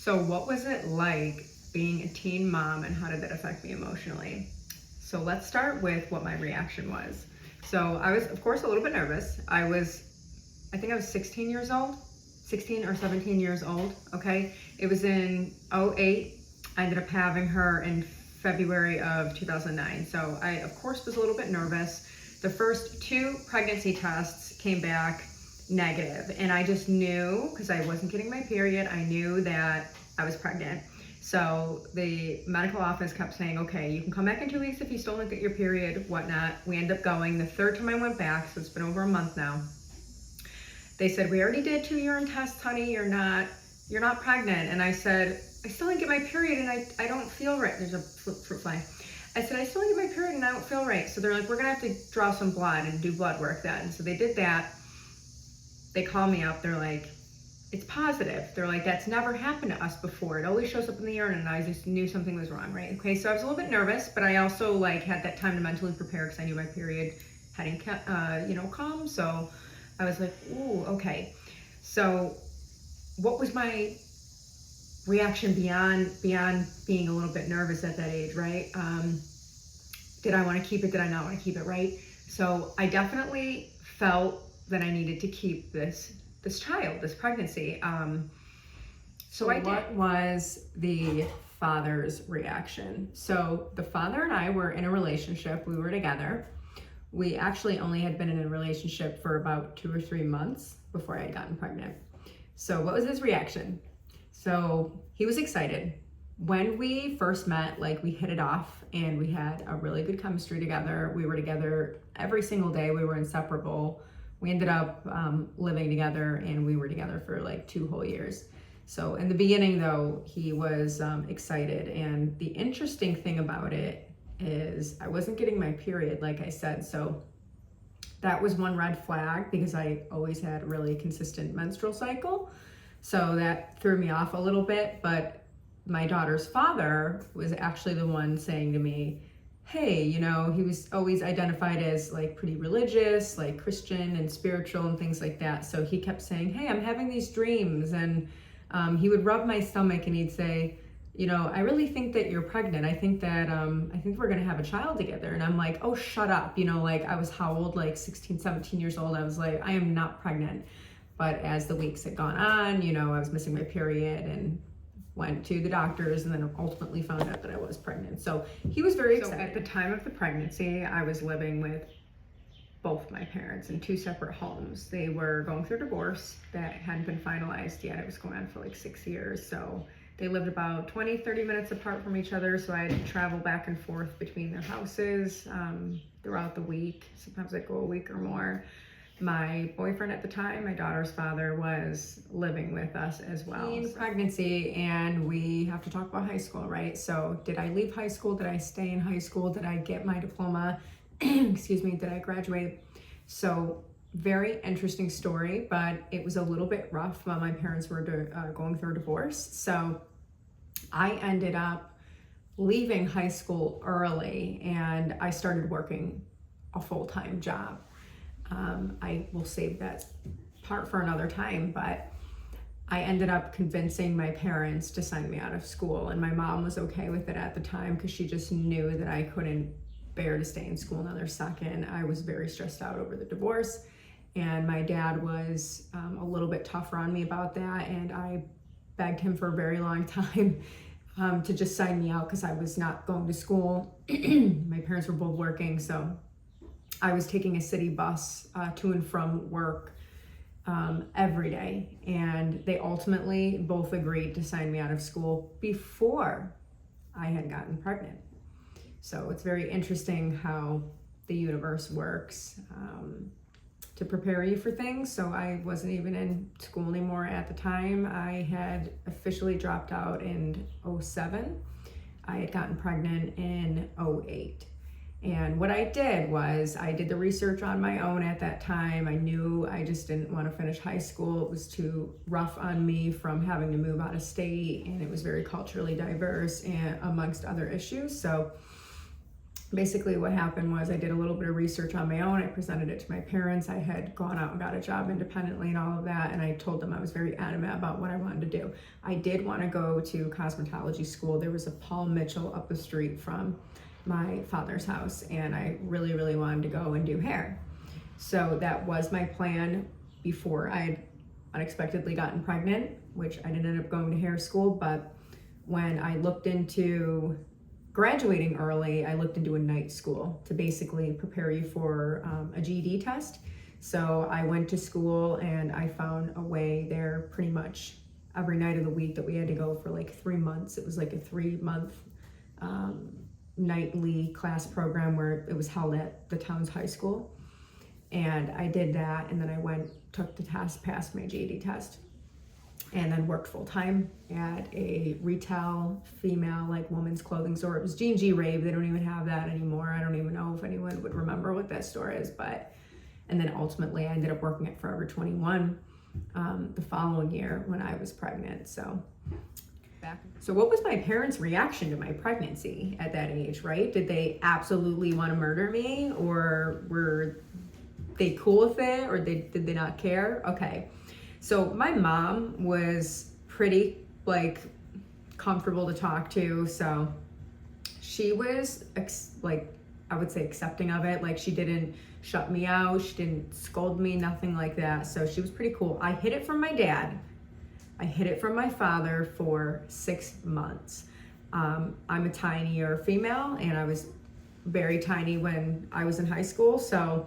So what was it like being a teen mom and how did that affect me emotionally? So let's start with what my reaction was. So I was, of course, a little bit nervous. I think I was 16 years old, 16 or 17 years old, okay? It was in '08. I ended up having her in February of 2009. So I, of course, was a little bit nervous. The first 2 pregnancy tests came back negative, and I just knew, because I wasn't getting my period, I knew that I was pregnant. So the medical office kept saying, okay, you can come back in 2 weeks if you still don't get your period, whatnot. We ended up going. The third time I went back, so it's been over a month now, they said, we already did 2 urine tests, honey, you're not pregnant. And I said, I still didn't get my period and I don't feel right. There's a fruit fly. I said, I still didn't get my period and I don't feel right. So they're like, we're gonna have to draw some blood and do blood work then. So they did that. They called me up, they're like, it's positive. They're like, that's never happened to us before. It always shows up in the urine, and I just knew something was wrong, right? Okay, so I was a little bit nervous, but I also had that time to mentally prepare because I knew my period hadn't come. So I was like, ooh, okay. So what was my reaction beyond being a little bit nervous at that age, right? Did I want to keep it? Did I not want to keep it, right? So I definitely felt that I needed to keep this child, this pregnancy. So what was the father's reaction? So the father and I were in a relationship. We were together. We actually only had been in a relationship for about 2 or 3 months before I had gotten pregnant. So what was his reaction? So he was excited. When we first met, we hit it off and we had a really good chemistry together. We were together every single day. We were inseparable. We ended up living together, and we were together for 2 whole years. So in the beginning, though, he was excited. And the interesting thing about it is I wasn't getting my period, like I said. So that was one red flag because I always had a really consistent menstrual cycle. So that threw me off a little bit. But my daughter's father was actually the one saying to me, hey, he was always identified as pretty religious, Christian and spiritual and things like that. So he kept saying, hey, I'm having these dreams. And he would rub my stomach and he'd say, I really think that you're pregnant. I think that, I think we're going to have a child together. And I'm like, oh, shut up. I was how old? 16, 17 years old. I was like, I am not pregnant. But as the weeks had gone on, I was missing my period and went to the doctors and then ultimately found out that I was pregnant. So he was very excited. So at the time of the pregnancy, I was living with both my parents in 2 separate homes. They were going through a divorce that hadn't been finalized yet. It was going on for 6 years. So they lived about 20, 30 minutes apart from each other. So I had to travel back and forth between their houses throughout the week. Sometimes I'd go a week or more. My boyfriend at the time, my daughter's father, was living with us as well. Pregnancy, and we have to talk about high school, right? So did I leave high school? Did I stay in high school? Did I get my diploma? Excuse me, did I graduate? So very interesting story, but it was a little bit rough while my parents were going through a divorce. So I ended up leaving high school early and I started working a full-time job. I will save that part for another time, but I ended up convincing my parents to sign me out of school, and my mom was okay with it at the time because she just knew that I couldn't bear to stay in school another second. I was very stressed out over the divorce, and my dad was a little bit tougher on me about that, and I begged him for a very long time to just sign me out because I was not going to school. My parents were both working, so I was taking a city bus to and from work every day, and they ultimately both agreed to sign me out of school before I had gotten pregnant. So it's very interesting how the universe works to prepare you for things. So I wasn't even in school anymore at the time. I had officially dropped out in '07. I had gotten pregnant in '08. And what I did was I did the research on my own at that time. I knew I just didn't want to finish high school. It was too rough on me from having to move out of state, and it was very culturally diverse and amongst other issues. So basically what happened was I did a little bit of research on my own. I presented it to my parents. I had gone out and got a job independently and all of that, and I told them I was very adamant about what I wanted to do. I did want to go to cosmetology school. There was a Paul Mitchell up the street from my father's house, and I really, really wanted to go and do hair. So that was my plan before I had unexpectedly gotten pregnant, which I didn't end up going to hair school. But when I looked into graduating early, I looked into a night school to basically prepare you for a GED test. So I went to school and I found a way there pretty much every night of the week that we had to go for like 3 months. It was like a 3-month nightly class program where it was held at the town's high school. And I did that, and then I took the test, passed my GED test, and then worked full-time at a retail female women's clothing store. It was G&G Rave. They don't even have that anymore. I don't even know if anyone would remember what that store is, and then ultimately I ended up working at Forever 21 the following year when I was pregnant. So what was my parents' reaction to my pregnancy at that age, right? Did they absolutely want to murder me, or were they cool with it, or did they not care? Okay. So my mom was pretty comfortable to talk to. So she was I would say accepting of it. She didn't shut me out. She didn't scold me, nothing like that. So she was pretty cool. I hid it from my dad. I hid it from my father for 6 months. I'm a tinier female, and I was very tiny when I was in high school. So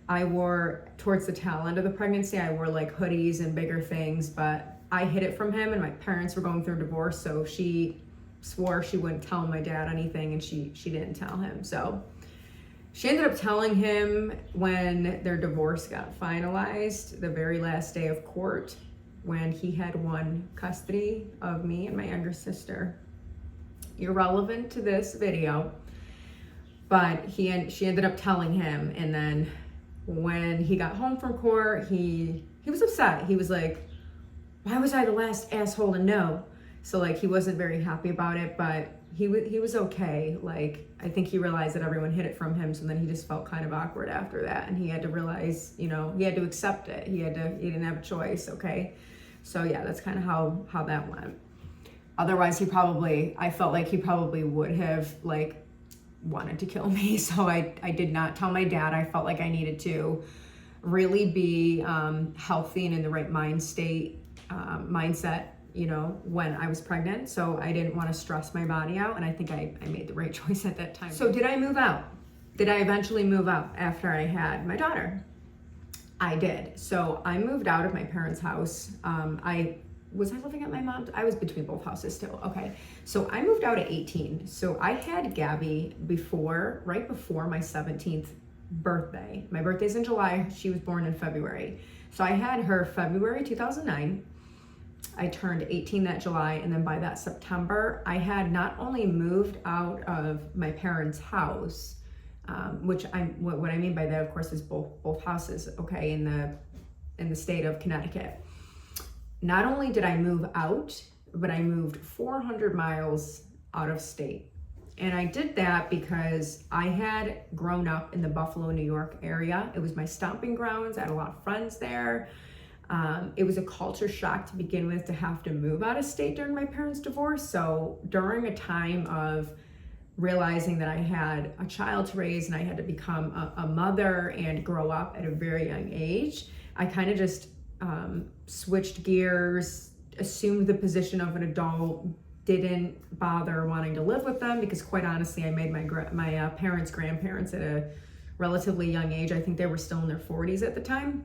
I wore, towards the tail end of the pregnancy, I wore hoodies and bigger things, but I hid it from him, and my parents were going through a divorce, so she swore she wouldn't tell my dad anything, and she didn't tell him. So she ended up telling him when their divorce got finalized, the very last day of court, when he had won custody of me and my younger sister. Irrelevant to this video, but she ended up telling him, and then when he got home from court, he was upset. He was like, why was I the last asshole to know? So he wasn't very happy about it, but he was okay. I think he realized that everyone hid it from him, so then he just felt kind of awkward after that, and he had to realize, he had to accept it. He didn't have a choice, okay? So yeah, that's kind of how that went. Otherwise, I felt like he probably would have wanted to kill me. So I did not tell my dad. I felt like I needed to really be healthy and in the right mindset, when I was pregnant. So I didn't want to stress my body out, and I think I made the right choice at that time. So did I move out? Did I eventually move out after I had my daughter? I did. So I moved out of my parents' house. Was I living at my mom's? I was between both houses still. Okay. So I moved out at 18. So I had Gabby right before my 17th birthday. My birthday's in July. She was born in February. So I had her February 2009. I turned 18 that July. And then by that September, I had not only moved out of my parents' house, what I mean by that, of course, is both houses, okay, in the state of Connecticut. Not only did I move out, but I moved 400 miles out of state. And I did that because I had grown up in the Buffalo, New York area. It was my stomping grounds. I had a lot of friends there. It was a culture shock to begin with to have to move out of state during my parents' divorce. So during a time of realizing that I had a child to raise and I had to become a mother and grow up at a very young age, I kind of just switched gears, assumed the position of an adult, didn't bother wanting to live with them because, quite honestly, I made my parents grandparents at a relatively young age. I think they were still in their 40s at the time.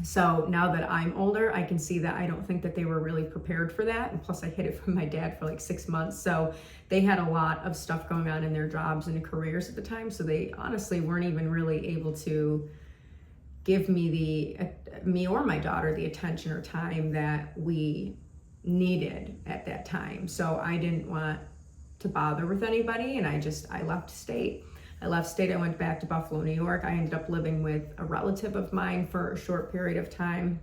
So now that I'm older, I can see that I don't think that they were really prepared for that. And plus I hid it from my dad for 6 months. So they had a lot of stuff going on in their jobs and careers at the time. So they honestly weren't even really able to give me or my daughter the attention or time that we needed at that time. So I didn't want to bother with anybody, and I left state. I went back to Buffalo, New York. I ended up living with a relative of mine for a short period of time.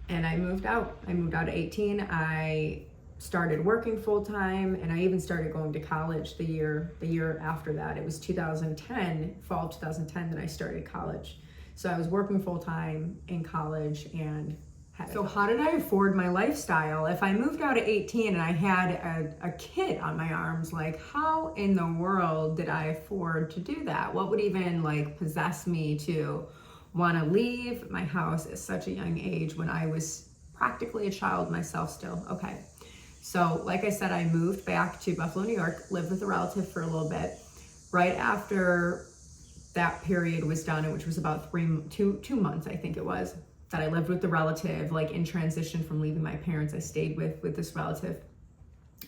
And I moved out. I moved out at 18. I started working full time, and I even started going to college the year after that. It was 2010, fall of 2010, that I started college. So I was working full time in college and so how did I afford my lifestyle? If I moved out at 18 and I had a kid on my arms, like how in the world did I afford to do that? What would even like possess me to want to leave my house at such a young age when I was practically a child myself still? Okay. So like I said, I moved back to Buffalo, New York, lived with a relative for a little bit. Right after that period was done, which was about 2 months, I think it was, that I lived with the relative, like in transition from leaving my parents. I stayed with this relative.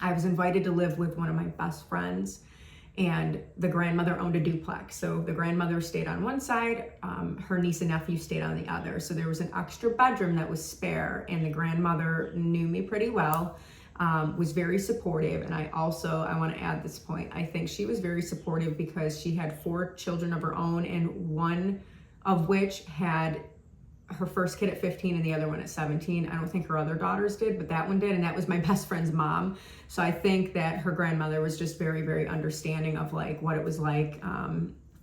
I was invited to live with one of my best friends, and the grandmother owned a duplex. So the grandmother stayed on one side, her niece and nephew stayed on the other. So there was an extra bedroom that was spare, and the grandmother knew me pretty well, was very supportive. And I want to add this point, I think she was very supportive because she had 4 children of her own, and one of which had her first kid at 15 and the other one at 17. I don't think her other daughters did, but that one did, and that was my best friend's mom. So I think that her grandmother was just very, very understanding of like what it was like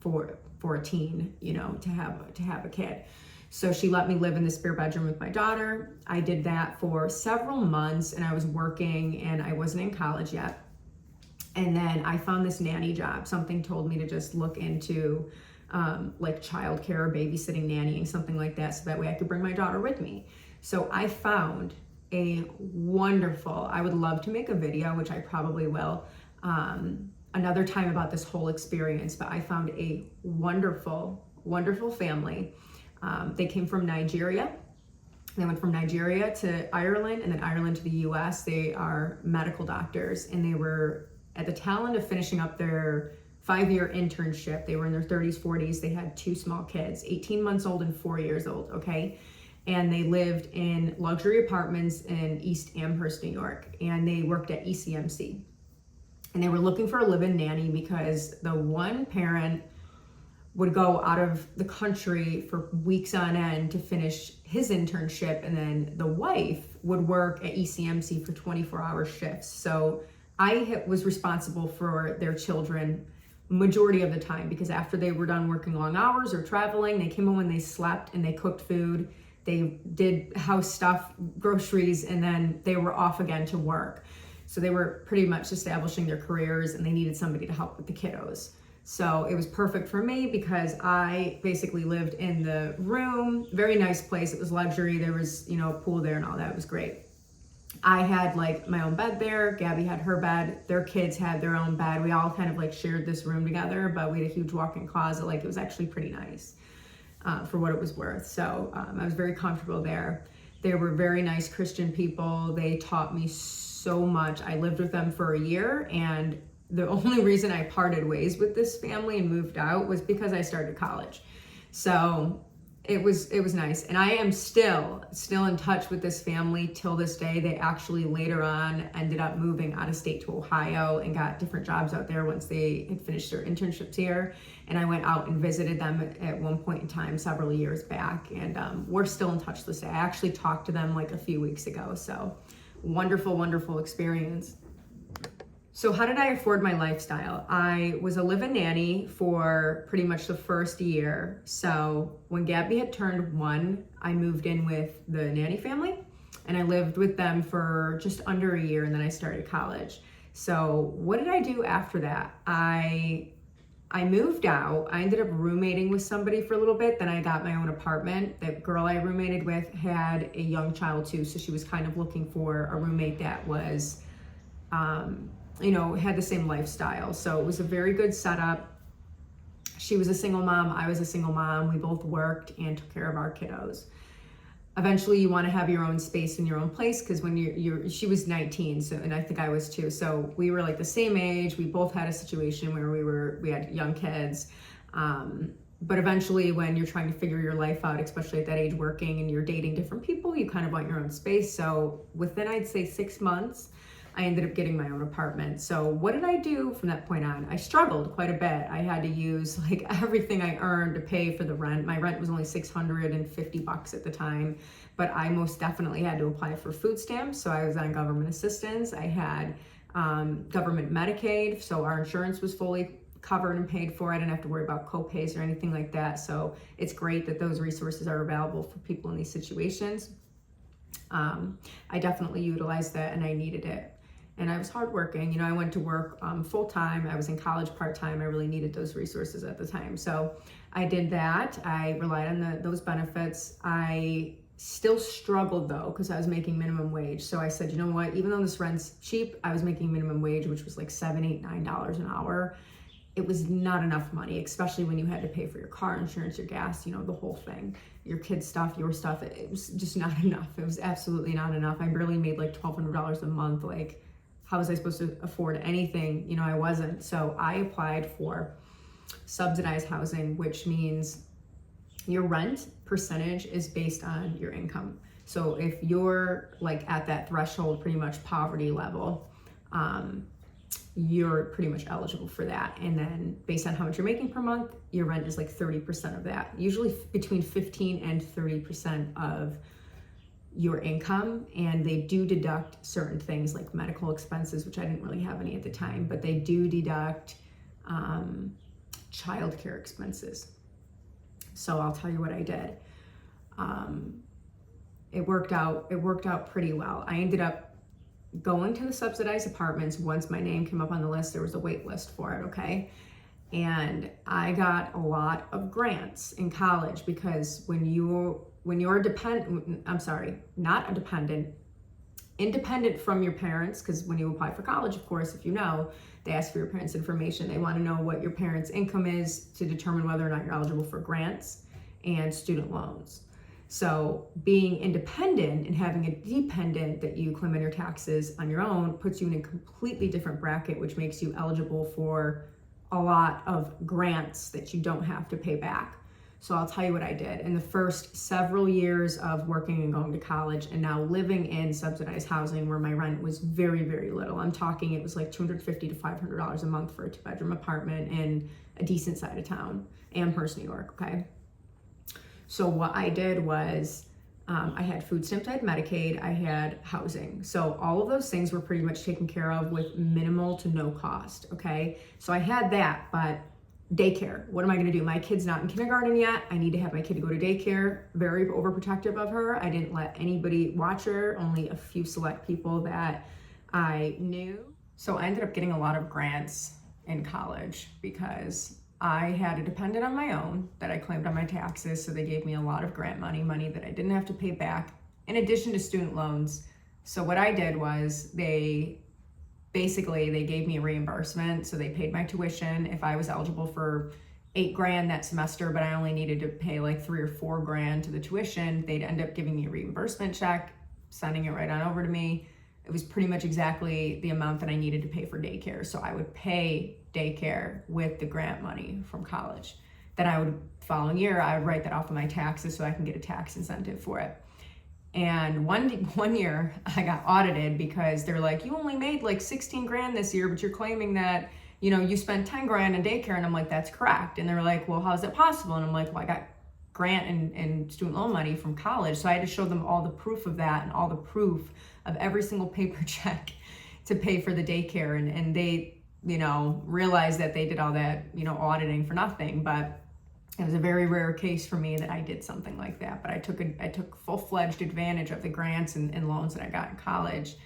for a teen, you know, to have a kid. So she let me live in the spare bedroom with my daughter. I did that for several months, and I was working, and I wasn't in college yet. And then I found this nanny job. Something told me to just look into like childcare, babysitting, nannying, something like that, so that way I could bring my daughter with me. So I found a wonderful, I would love to make a video, which I probably will, another time about this whole experience, but I found a wonderful, wonderful family. They came from Nigeria. They went from Nigeria to Ireland, and then Ireland to the US. They are medical doctors, and they were at the tail end of finishing up their 5-year internship. They were in their 30s, 40s. They had 2 small kids, 18 months old and 4 years old, okay? And they lived in luxury apartments in East Amherst, New York, and they worked at ECMC. And they were looking for a live-in nanny because the one parent would go out of the country for weeks on end to finish his internship, and then the wife would work at ECMC for 24-hour shifts. So I was responsible for their children majority of the time, because after they were done working long hours or traveling, they came home and they slept and they cooked food, they did house stuff, groceries, and then they were off again to work. So they were pretty much establishing their careers, and they needed somebody to help with the kiddos. So it was perfect for me because I basically lived in the room, very nice place. It was luxury. There was, you know, a pool there and all that. It was great. I had like my own bed there. Gabby had her bed. Their kids had their own bed. We all kind of like shared this room together, but we had a huge walk-in closet. Like it was actually pretty nice for what it was worth. So I was very comfortable there. They were very nice Christian people. They taught me so much. I lived with them for a year, and the only reason I parted ways with this family and moved out was because I started college. So it was nice. And I am still in touch with this family till this day. They actually later on ended up moving out of state to Ohio and got different jobs out there once they had finished their internships here. And I went out and visited them at one point in time several years back. And we're still in touch this day. I actually talked to them like a few weeks ago. So wonderful, wonderful experience. So how did I afford my lifestyle? I was a live-in nanny for pretty much the first year. So when Gabby had turned 1, I moved in with the nanny family, and I lived with them for just under a year, and then I started college. So what did I do after that? I moved out. I ended up roommating with somebody for a little bit. Then I got my own apartment. The girl I roommated with had a young child too, so she was kind of looking for a roommate that was you know, had the same lifestyle. So it was a very good setup. She was a single mom, I was a single mom. We both worked and took care of our kiddos. Eventually you want to have your own space and your own place, because when she was 19, so, and I think I was too. So we were like the same age. We both had a situation where we had young kids. But eventually when you're trying to figure your life out, especially at that age working and you're dating different people, you kind of want your own space. So within, I'd say 6 months, I ended up getting my own apartment. So what did I do from that point on? I struggled quite a bit. I had to use like everything I earned to pay for the rent. My rent was only $650 at the time, but I most definitely had to apply for food stamps. So I was on government assistance. I had government Medicaid, so our insurance was fully covered and paid for. I didn't have to worry about co-pays or anything like that. So it's great that those resources are available for people in these situations. I definitely utilized that and I needed it. And I was hardworking. You know, I went to work full time. I was in college part time. I really needed those resources at the time. So I did that. I relied on those benefits. I still struggled though, because I was making minimum wage. So I said, you know what, even though this rent's cheap, I was making minimum wage, which was like $7, $8, $9 an hour. It was not enough money, especially when you had to pay for your car insurance, your gas, you know, the whole thing, your kids' stuff, your stuff. It was just not enough. It was absolutely not enough. I barely made like $1,200 a month. Like, how was I supposed to afford anything? You know, I wasn't. So I applied for subsidized housing, which means your rent percentage is based on your income. So if you're like at that threshold, pretty much poverty level, you're pretty much eligible for that. And then based on how much you're making per month, your rent is like 30% of that, usually between 15 and 30% of your income. And they do deduct certain things like medical expenses, which I didn't really have any at the time, but they do deduct childcare expenses. So I'll tell you what I did. It worked out pretty well. I ended up going to the subsidized apartments. Once my name came up on the list, there was a wait list for it, okay? And I got a lot of grants in college because when you're independent from your parents, because when you apply for college, of course, if you know, they ask for your parents' information. They want to know what your parents' income is to determine whether or not you're eligible for grants and student loans. So being independent and having a dependent that you claim on your taxes on your own puts you in a completely different bracket, which makes you eligible for a lot of grants that you don't have to pay back. So I'll tell you what I did. In the first several years of working and going to college and now living in subsidized housing where my rent was very, very little. I'm talking it was like $250 to $500 a month for a 2-bedroom apartment in a decent side of town, Amherst, New York, okay? So what I did was I had food stamps, I had Medicaid, I had housing. So all of those things were pretty much taken care of with minimal to no cost, okay? So I had that, but daycare, what am I gonna do? My kid's not in kindergarten yet. I need to have my kid to go to daycare. Very overprotective of her. I didn't let anybody watch her, only a few select people that I knew. So I ended up getting a lot of grants in college because I had a dependent on my own that I claimed on my taxes, so they gave me a lot of grant money that I didn't have to pay back, in addition to student loans. So what I did was they gave me a reimbursement, so they paid my tuition. If I was eligible for $8,000 that semester, but I only needed to pay like $3,000 or $4,000 to the tuition, they'd end up giving me a reimbursement check, sending it right on over to me. It was pretty much exactly the amount that I needed to pay for daycare. So I would pay daycare with the grant money from college. Then following year, I would write that off of my taxes so I can get a tax incentive for it. And one year I got audited because they're like, you only made like $16,000 this year, but you're claiming that, you know, you spent $10,000 in daycare. And I'm like, that's correct. And they're like, well, how is that possible? And I'm like, well, I got grant and student loan money from college. So I had to show them all the proof of that and all the proof of every single paper check to pay for the daycare. And they, you know, realized that they did all that, you know, auditing for nothing. But it was a very rare case for me that I did something like that. But I took full-fledged advantage of the grants and loans that I got in college,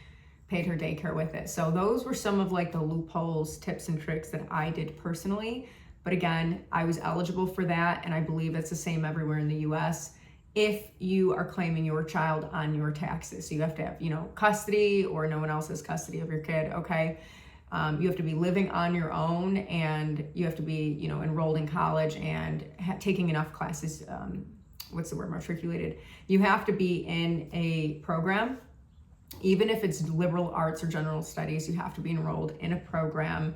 paid her daycare with it. So those were some of like the loopholes, tips and tricks that I did personally. But again, I was eligible for that, and I believe it's the same everywhere in the US if you are claiming your child on your taxes. So you have to have, you know, custody or no one else has custody of your kid, okay? You have to be living on your own, and you have to be, you know, enrolled in college and taking enough classes, matriculated. You have to be in a program, even if it's liberal arts or general studies, you have to be enrolled in a program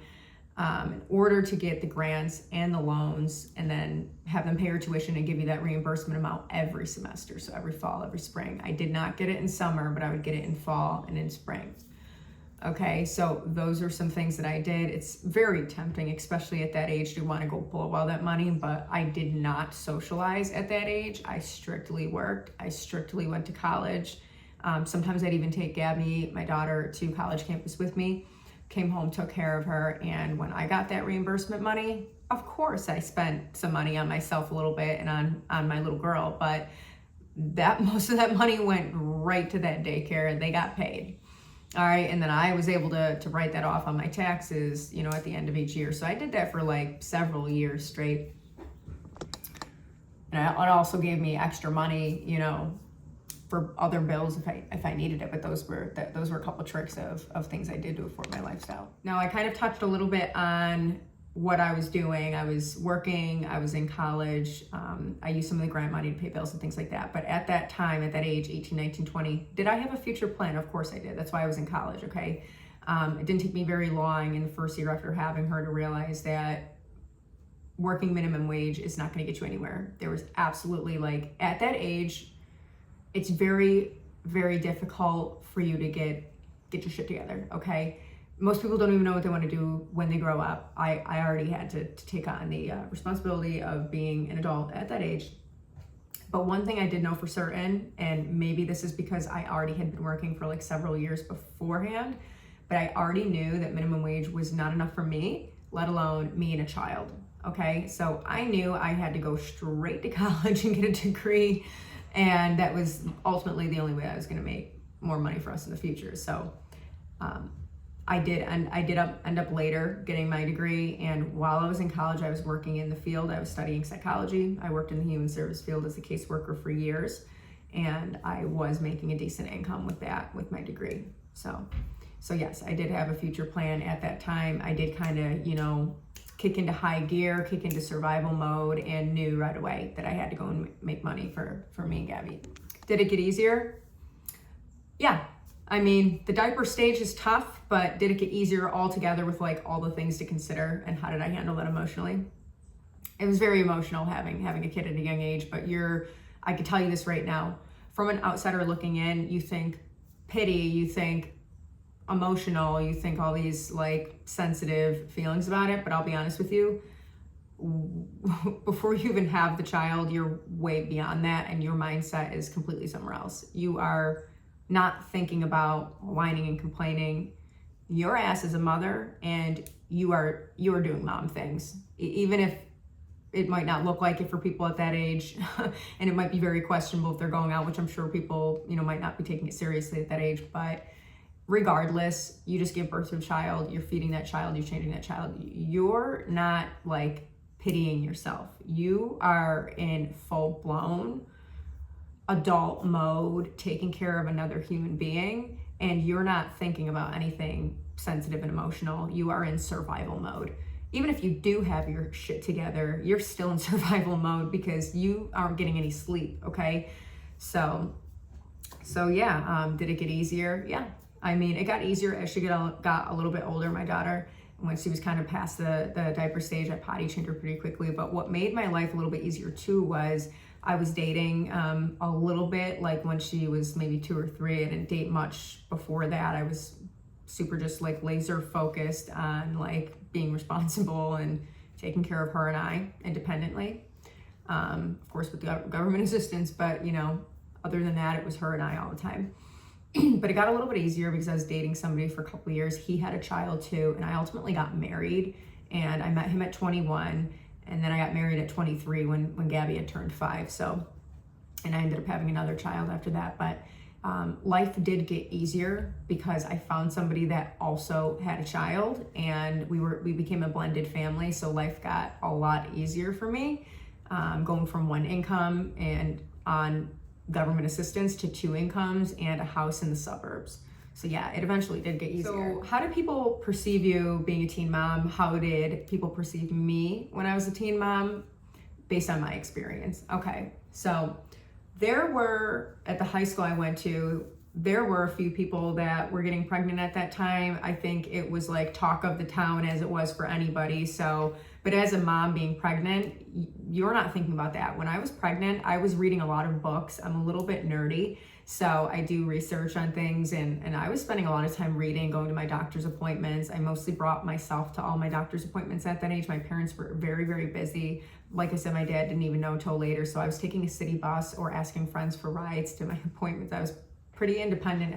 in order to get the grants and the loans, and then have them pay your tuition and give you that reimbursement amount every semester. So every fall, every spring. I did not get it in summer, but I would get it in fall and in spring. Okay, so those are some things that I did. It's very tempting, especially at that age, to want to go blow all that money, but I did not socialize at that age. I strictly worked. I strictly went to college. Sometimes I'd even take Gabby, my daughter, to college campus with me, came home, took care of her, and when I got that reimbursement money, of course I spent some money on myself a little bit and on my little girl, but that most of that money went right to that daycare and they got paid. All right, and then I was able to write that off on my taxes, at the end of each year. So I did that for like several years straight. And it also gave me extra money, for other bills if I needed it. But those were a couple of tricks of things I did to afford my lifestyle. Now I kind of touched a little bit on what I was doing. I was working, I was in college. I used some of the grant money to pay bills and things like that. But at that time, at that age, 18, 19, 20, did I have a future plan? Of course I did. That's why I was in college, okay? It didn't take me very long in the first year after having her to realize that working minimum wage is not gonna get you anywhere. There was absolutely, at that age, it's very, very difficult for you to get your shit together, okay? Most people don't even know what they want to do when they grow up. I already had to take on the responsibility of being an adult at that age. But one thing I did know for certain, and maybe this is because I already had been working for like several years beforehand, but I already knew that minimum wage was not enough for me, let alone me and a child, okay? So I knew I had to go straight to college and get a degree, and that was ultimately the only way I was gonna make more money for us in the future. So I did end up later getting my degree, and while I was in college, I was working in the field. I was studying psychology. I worked in the human service field as a caseworker for years, and I was making a decent income with my degree. So yes, I did have a future plan at that time. I did kind of, kick into high gear, kick into survival mode, and knew right away that I had to go and make money for me and Gabby. Did it get easier? Yeah. I mean, the diaper stage is tough, but did it get easier altogether with all the things to consider, and how did I handle that emotionally? It was very emotional having a kid at a young age, but I can tell you this right now, from an outsider looking in, you think pity, you think emotional, you think all these sensitive feelings about it, but I'll be honest with you, before you even have the child, you're way beyond that, and your mindset is completely somewhere else. You are not thinking about whining and complaining. Your ass is a mother, and you are doing mom things, even if it might not look like it for people at that age, and it might be very questionable if they're going out, which I'm sure people might not be taking it seriously at that age. But regardless, you just give birth to a child, you're feeding that child, you're changing that child. You're not pitying yourself. You are in full-blown adult mode, taking care of another human being, and you're not thinking about anything sensitive and emotional. You are in survival mode. Even if you do have your shit together, you're still in survival mode because you aren't getting any sleep, okay? So yeah, did it get easier? Yeah. I mean, it got easier as she got a little bit older, my daughter. When she was kind of past the diaper stage, I potty trained her pretty quickly. But what made my life a little bit easier too was I was dating a little bit, when she was maybe 2 or 3. I didn't date much before that. I was super just laser focused on being responsible and taking care of her and I independently. Of course with the government assistance, but other than that, it was her and I all the time. But it got a little bit easier because I was dating somebody for a couple of years. He had a child too, and I ultimately got married, and I met him at 21. And then I got married at 23 when Gabby had turned 5. So, and I ended up having another child after that. But life did get easier because I found somebody that also had a child, and we became a blended family. So life got a lot easier for me, going from one income and on government assistance to 2 incomes and a house in the suburbs. So yeah, it eventually did get easier. So how did people perceive you being a teen mom? How did people perceive me when I was a teen mom? Based on my experience. Okay, so there were, at the high school I went to, there were a few people that were getting pregnant at that time. I think it was talk of the town, as it was for anybody. So, but as a mom being pregnant, you're not thinking about that. When I was pregnant, I was reading a lot of books. I'm a little bit nerdy. So I do research on things, and I was spending a lot of time reading, going to my doctor's appointments. I mostly brought myself to all my doctor's appointments at that age. My parents were very, very busy. Like I said, my dad didn't even know until later. So I was taking a city bus or asking friends for rides to my appointments. I was pretty independent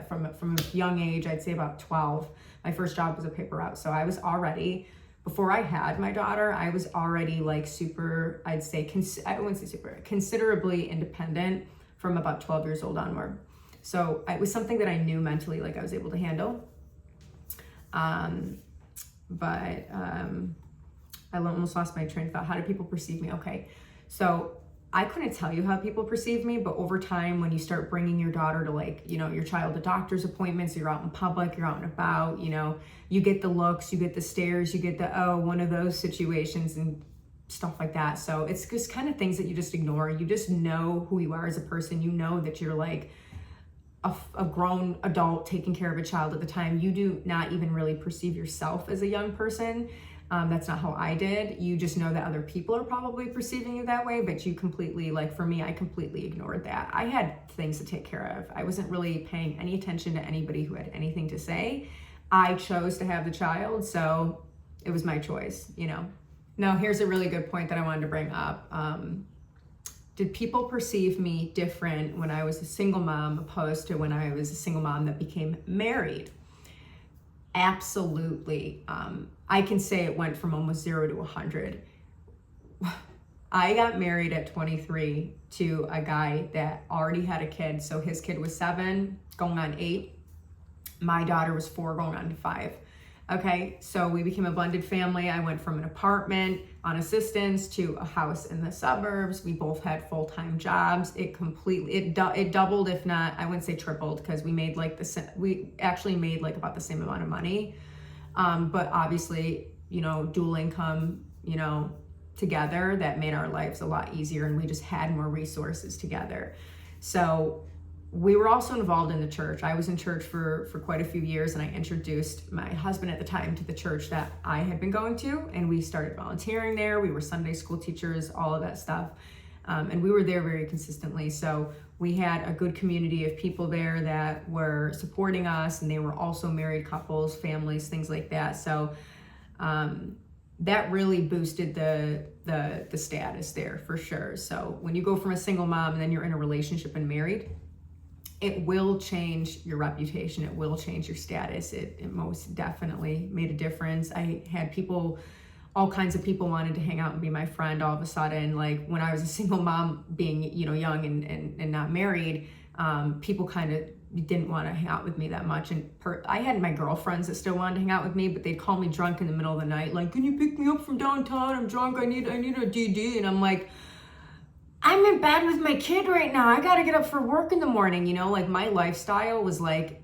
from a young age. I'd say about 12. My first job was a paper route. So I was already, before I had my daughter, I was already like super, I'd say, I wouldn't say super, considerably independent from about 12 years old onward. So it was something that I knew mentally, like I was able to handle. But I almost lost my train of thought. How do people perceive me? Okay, so I couldn't tell you how people perceive me, but over time, when you start bringing your daughter to, like, you know, your child to doctor's appointments, you're out in public, you're out and about, you know, you get the looks, you get the stares, you get the, oh, one of those situations and stuff like that. So it's just kind of things that you just ignore. You just know who you are as a person. You know that you're like a grown adult taking care of a child at the time. You do not even really perceive yourself as a young person. That's not how I did. You just know that other people are probably perceiving you that way, but you completely, like for me, I completely ignored that. I had things to take care of. I wasn't really paying any attention to anybody who had anything to say. I chose to have the child, so it was my choice, you know. Now, here's a really good point that I wanted to bring up. Did people perceive me different when I was a single mom opposed to when I was a single mom that became married? Absolutely. I can say it went from almost 0 to 100. I got married at 23 to a guy that already had a kid. So his kid was 7, going on 8. My daughter was 4, going on to 5. Okay, so we became a blended family. I went from an apartment on assistance to a house in the suburbs. We both had full-time jobs. It doubled, if not, I wouldn't say tripled, because we actually made like about the same amount of money. But obviously, you know, dual income, you know, together, that made our lives a lot easier, and we just had more resources together. So we were also involved in the church. I was in church for quite a few years, and I introduced my husband at the time to the church that I had been going to, and we started volunteering there. We were Sunday school teachers, all of that stuff. And we were there very consistently. So we had a good community of people there that were supporting us, and they were also married couples, families, things like that. So that really boosted the status there for sure. So when you go from a single mom and then you're in a relationship and married, it will change your reputation. It will change your status. It most definitely made a difference. I had people, all kinds of people wanted to hang out and be my friend all of a sudden. Like when I was a single mom, being, you know, young and not married, people kind of didn't want to hang out with me that much. And I had my girlfriends that still wanted to hang out with me, but they'd call me drunk in the middle of the night. Like, can you pick me up from downtown? I'm drunk. I need a DD. And I'm like, I'm in bed with my kid right now. I got to get up for work in the morning. You know, like my lifestyle was like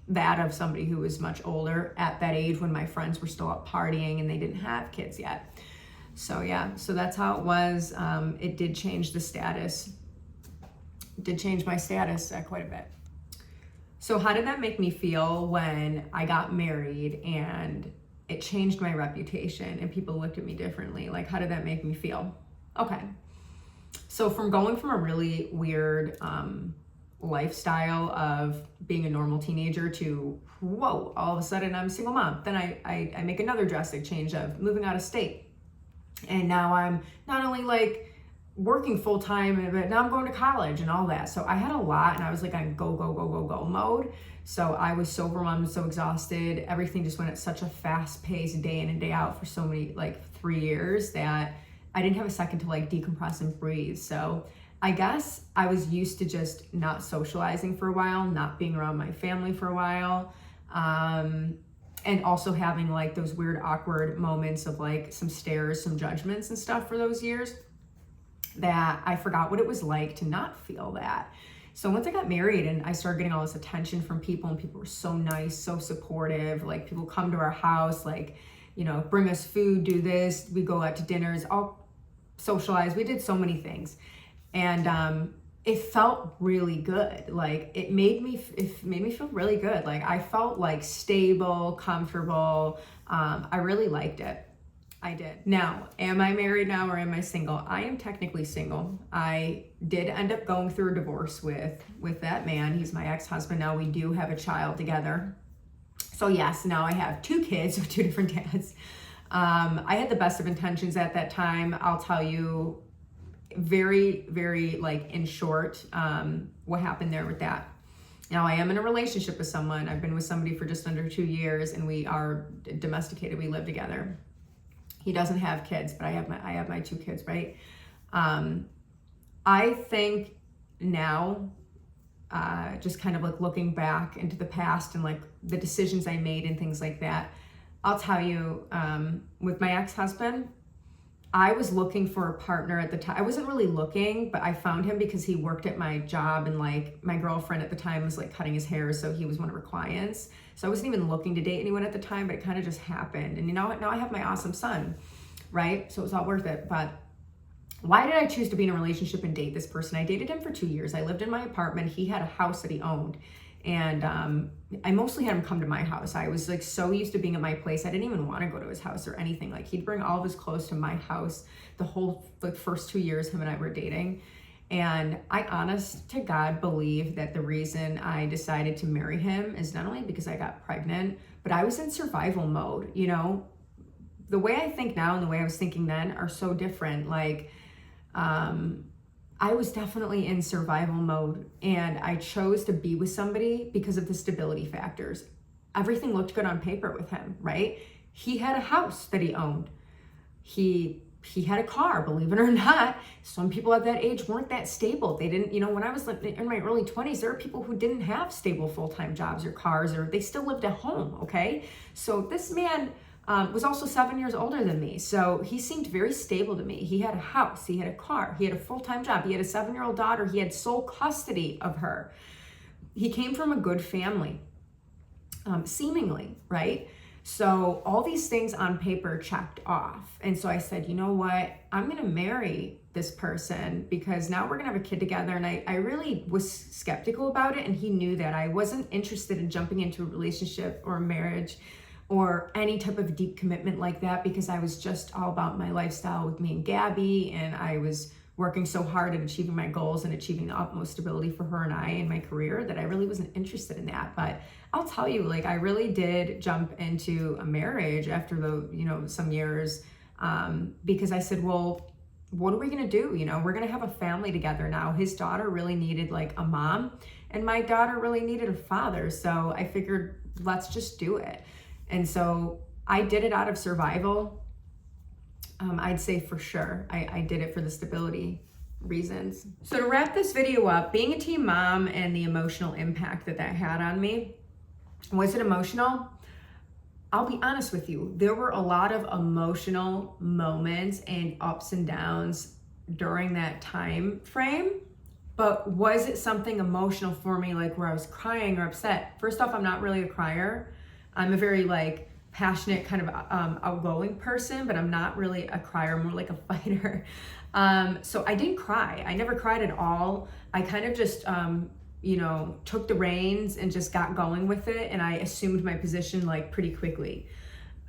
that of somebody who was much older at that age when my friends were still out partying and they didn't have kids yet. So yeah, so that's how it was. It did change the status. It did change my status quite a bit. So how did that make me feel when I got married and it changed my reputation and people looked at me differently? Like, how did that make me feel? Okay. So from going from a really weird lifestyle of being a normal teenager to, whoa, all of a sudden I'm a single mom. Then I make another drastic change of moving out of state. And now I'm not only like working full time, but now I'm going to college and all that. So I had a lot, and I was like on go mode. So I was so overwhelmed, so exhausted. Everything just went at such a fast pace day in and day out for so many, like 3 years, that I didn't have a second to like decompress and breathe. So I guess I was used to just not socializing for a while, not being around my family for a while. And also having like those weird, awkward moments of like some stares, some judgments and stuff for those years, that I forgot what it was like to not feel that. So once I got married and I started getting all this attention from people, and people were so nice, so supportive, like people come to our house, like, you know, bring us food, do this, we go out to dinners, all socialize. We did so many things. And it felt really good. Like it made me feel really good. Like I felt like stable, comfortable. I really liked it. I did. Now, am I married now or am I single? I am technically single. I did end up going through a divorce with that man. He's my ex-husband. Now we do have a child together. So yes, now I have 2 kids with 2 different dads. I had the best of intentions at that time. I'll tell you very, very like in short, what happened there with that. Now I am in a relationship with someone. I've been with somebody for just under 2 years, and we are domesticated. We live together. He doesn't have kids, but I have my 2 kids, right? I think now, just kind of like looking back into the past and like the decisions I made and things like that, I'll tell you, with my ex-husband, I was looking for a partner at the time. I wasn't really looking, but I found him because he worked at my job, and like my girlfriend at the time was like cutting his hair, so he was one of her clients. So I wasn't even looking to date anyone at the time, but it kind of just happened. And now I have my awesome son, right? So it was all worth it. But why did I choose to be in a relationship and date this person? I dated him for 2 years. I lived in my apartment. He had a house that he owned. And I mostly had him come to my house. I was like so used to being at my place. I didn't even want to go to his house or anything. Like he'd bring all of his clothes to my house the whole like first 2 years him and I were dating. And I honest to God believe that the reason I decided to marry him is not only because I got pregnant, but I was in survival mode. You know, the way I think now and the way I was thinking then are so different. Like, I was definitely in survival mode, and I chose to be with somebody because of the stability factors. Everything looked good on paper with him, right? He had a house that he owned. He had a car, believe it or not. Some people at that age weren't that stable. They didn't, when I was in my early 20s, there were people who didn't have stable full-time jobs or cars, or they still lived at home, okay? So this man was also 7 years older than me. So he seemed very stable to me. He had a house, he had a car, he had a full-time job, he had a 7-year-old daughter, he had sole custody of her. He came from a good family, seemingly, right? So all these things on paper checked off. And so I said, you know what? I'm going to marry this person because now we're going to have a kid together. And I really was skeptical about it. And he knew that I wasn't interested in jumping into a relationship or a marriage or any type of deep commitment like that, because I was just all about my lifestyle with me and Gabby, and I was working so hard at achieving my goals and achieving the utmost stability for her and I in my career that I really wasn't interested in that. But I'll tell you, like, I really did jump into a marriage after some years, because I said, well, what are we gonna do? We're gonna have a family together now. His daughter really needed like a mom, and my daughter really needed a father. So I figured, let's just do it. And so I did it out of survival. I'd say for sure, I did it for the stability reasons. So to wrap this video up, being a teen mom and the emotional impact that had on me, was it emotional? I'll be honest with you, there were a lot of emotional moments and ups and downs during that time frame, but was it something emotional for me, like where I was crying or upset? First off, I'm not really a crier. I'm a very like passionate kind of outgoing person, but I'm not really a crier. I'm more like a fighter. So I didn't cry. I never cried at all. I kind of just, took the reins and just got going with it. And I assumed my position like pretty quickly.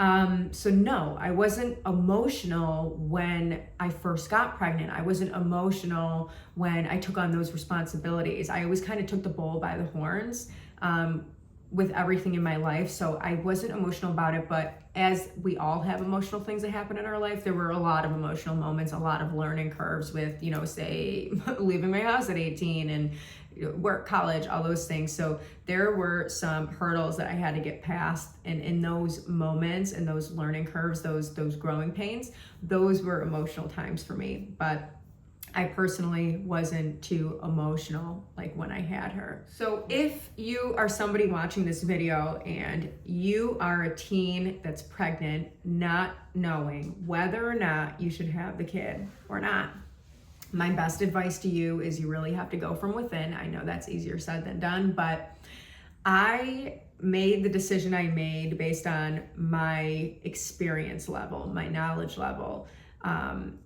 So no, I wasn't emotional when I first got pregnant. I wasn't emotional when I took on those responsibilities. I always kind of took the bull by the horns. With everything in my life. So I wasn't emotional about it, but as we all have emotional things that happen in our life, there were a lot of emotional moments, a lot of learning curves with, say, leaving my house at 18 and work, college, all those things. So there were some hurdles that I had to get past, and in those moments and those learning curves, those growing pains, those were emotional times for me. But I personally wasn't too emotional like when I had her. So if you are somebody watching this video and you are a teen that's pregnant, not knowing whether or not you should have the kid or not, my best advice to you is you really have to go from within. I know that's easier said than done, but I made the decision I made based on my experience level, my knowledge level,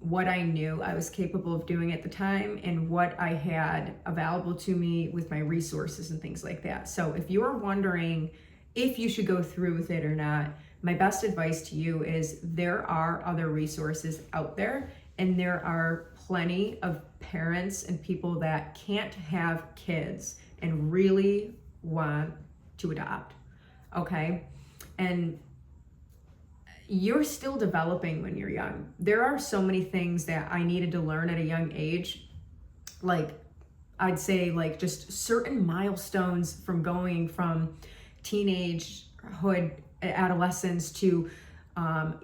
what I knew I was capable of doing at the time, and what I had available to me with my resources and things like that. So if you're wondering if you should go through with it or not, my best advice to you is there are other resources out there, and there are plenty of parents and people that can't have kids and really want to adopt, okay? And you're still developing when you're young. There are so many things that I needed to learn at a young age. Like, I'd say like just certain milestones from going from teenagehood, adolescence to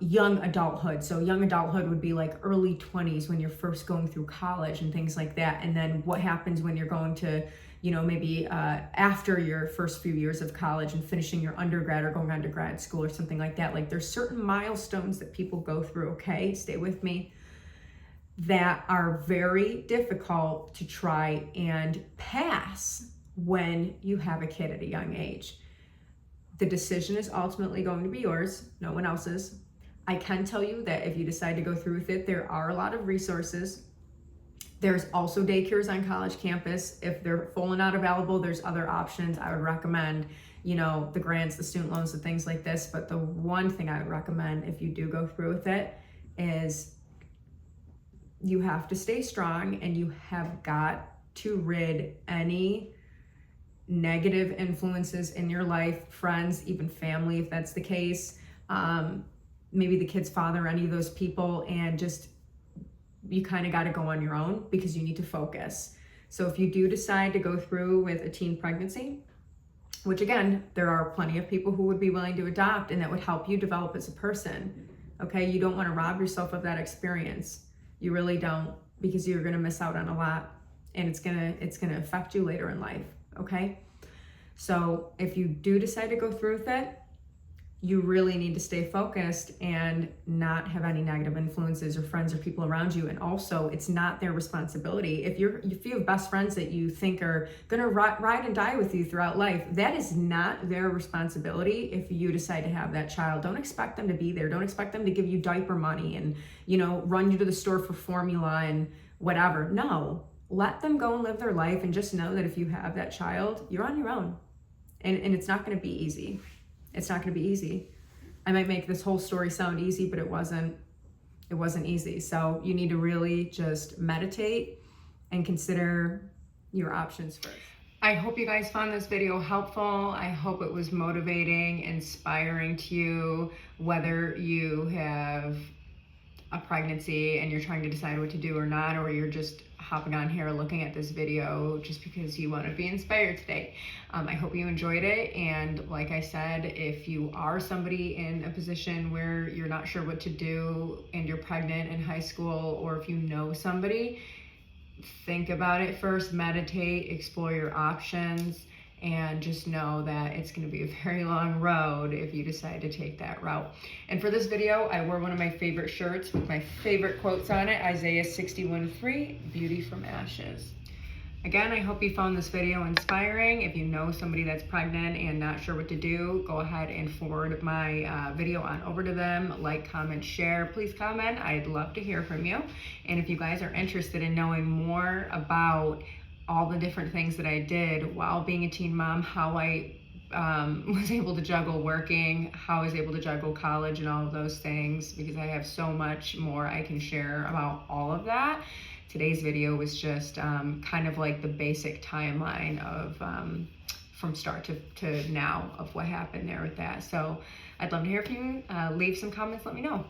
young adulthood. So young adulthood would be like early 20s when you're first going through college and things like that. And then what happens when you're going to, maybe after your first few years of college and finishing your undergrad or going on to grad school or something like that. Like, there's certain milestones that people go through, okay? Stay with me. That are very difficult to try and pass when you have a kid at a young age. The decision is ultimately going to be yours, no one else's. I can tell you that if you decide to go through with it, there are a lot of resources. There's also daycares on college campus. If they're full and not available, there's other options. I would recommend, the grants, the student loans, the things like this. But the one thing I would recommend if you do go through with it is you have to stay strong, and you have got to rid any negative influences in your life, friends, even family, if that's the case, maybe the kid's father, any of those people, and just, you kind of got to go on your own because you need to focus. So if you do decide to go through with a teen pregnancy, which again, there are plenty of people who would be willing to adopt, and that would help you develop as a person, okay? You don't want to rob yourself of that experience. You really don't, because you're going to miss out on a lot, and it's going to affect you later in life, okay? So if you do decide to go through with it, you really need to stay focused and not have any negative influences or friends or people around you. And also, it's not their responsibility. If you have best friends that you think are gonna ride and die with you throughout life, that is not their responsibility. If you decide to have that child, don't expect them to be there. Don't expect them to give you diaper money and, run you to the store for formula and whatever. No, let them go and live their life, and just know that if you have that child, you're on your own. And it's not gonna be easy. It's not going to be easy. I might make this whole story sound easy, but it wasn't easy. So you need to really just meditate and consider your options first. I hope you guys found this video helpful. I hope it was motivating, inspiring to you, whether you have a pregnancy and you're trying to decide what to do or not, or you're just hopping on here looking at this video just because you want to be inspired today. I hope you enjoyed it, and like I said, if you are somebody in a position where you're not sure what to do and you're pregnant in high school, or if you know somebody, think about it first, meditate, explore your options, and just know that it's going to be a very long road if you decide to take that route. And for this video, I wore one of my favorite shirts with my favorite quotes on it, Isaiah 61:3, beauty from ashes. Again, I hope you found this video inspiring. If you know somebody that's pregnant and not sure what to do, go ahead and forward my video on over to them. Like, comment, share. Please comment. I'd love to hear from you. And if you guys are interested in knowing more about all the different things that I did while being a teen mom, how I was able to juggle working, how I was able to juggle college and all of those things, because I have so much more I can share about all of that. Today's video was just kind of like the basic timeline of from start to now of what happened there with that. So I'd love to hear from you. Leave some comments, let me know.